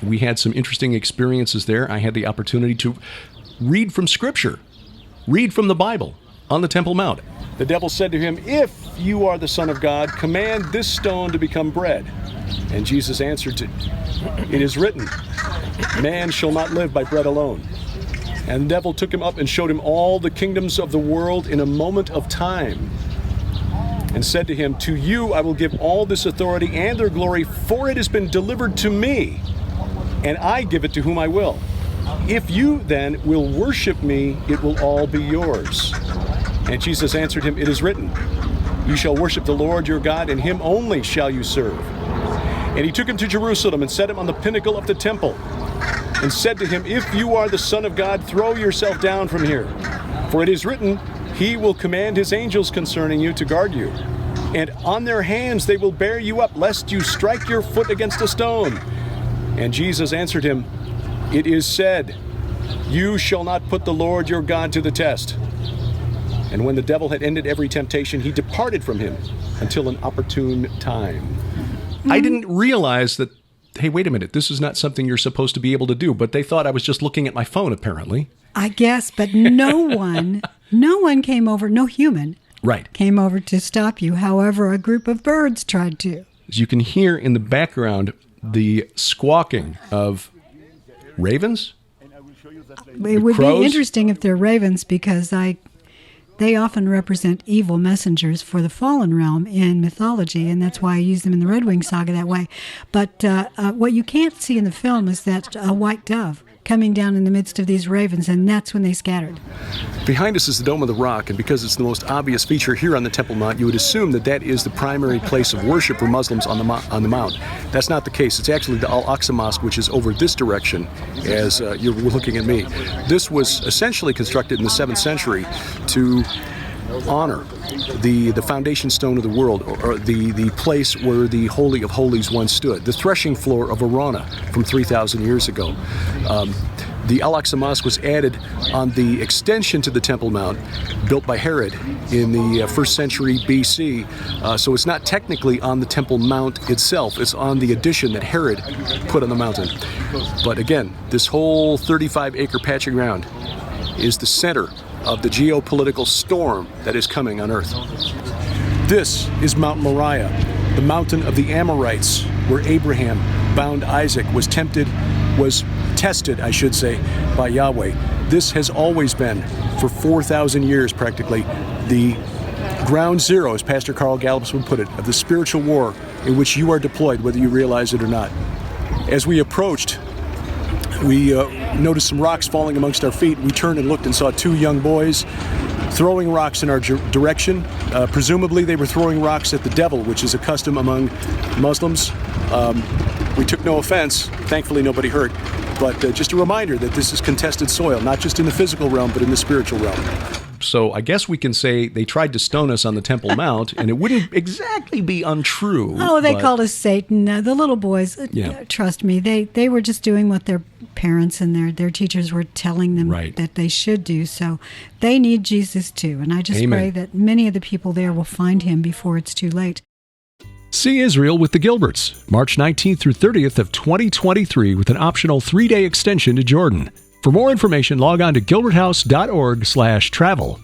We had some interesting experiences there. I had the opportunity to read from Scripture, read from the Bible on the Temple Mount. The devil said to him, "If you are the Son of God, command this stone to become bread." And Jesus answered, "It is written, man shall not live by bread alone." And the devil took him up and showed him all the kingdoms of the world in a moment of time, and said to him, "To you I will give all this authority and their glory, for it has been delivered to me, and I give it to whom I will. If you then will worship me, it will all be yours." And Jesus answered him, "It is written, you shall worship the Lord your God, and him only shall you serve." And he took him to Jerusalem and set him on the pinnacle of the temple, and said to him, "If you are the Son of God, throw yourself down from here. For it is written, he will command his angels concerning you to guard you. And on their hands they will bear you up, lest you strike your foot against a stone." And Jesus answered him, "It is said, you shall not put the Lord your God to the test." And when the devil had ended every temptation, he departed from him until an opportune time. I didn't realize that, hey, wait a minute, this is not something you're supposed to be able to do. But they thought I was just looking at my phone, apparently. I guess, but no one came over, no human came over to stop you. However, a group of birds tried to. As you can hear in the background, the squawking of ravens? It would be interesting if they're ravens, because they often represent evil messengers for the fallen realm in mythology, and that's why I use them in the Red Wing saga that way. But what you can't see in the film is that a white dove coming down in the midst of these ravens, and that's when they scattered. Behind us is the Dome of the Rock, and because it's the most obvious feature here on the Temple Mount, you would assume that that is the primary place of worship for Muslims on the Mount. That's not the case. It's actually the Al-Aqsa Mosque, which is over this direction, as you're looking at me. This was essentially constructed in the 7th century to honor the foundation stone of the world, or the place where the Holy of Holies once stood, the threshing floor of Arana from 3,000 years ago. The Al-Aqsa Mosque was added on the extension to the Temple Mount, built by Herod in the 1st century BC. So it's not technically on the Temple Mount itself. It's on the addition that Herod put on the mountain. But again, this whole 35-acre patch of ground is the center of the geopolitical storm that is coming on Earth. This is Mount Moriah, the mountain of the Amorites, where Abraham bound Isaac, was tested, I should say, by Yahweh. This has always been, for 4,000 years practically, the ground zero, as Pastor Carl Gallups would put it, of the spiritual war in which you are deployed, whether you realize it or not. As we approached, we noticed some rocks falling amongst our feet. We turned and looked and saw 2 young boys throwing rocks in our direction. Presumably they were throwing rocks at the devil, which is a custom among Muslims. We took no offense. Thankfully nobody hurt. But just a reminder that this is contested soil, not just in the physical realm, but in the spiritual realm. So I guess we can say they tried to stone us on the Temple Mount, and it wouldn't exactly be untrue. Oh, they called us Satan. The little boys, trust me, they were just doing what their parents and their teachers were telling them that they should do. So they need Jesus too. And I just pray that many of the people there will find him before it's too late. See Israel with the Gilberts, March 19th through 30th of 2023, with an optional 3-day extension to Jordan. For more information, log on to gilberthouse.org/travel.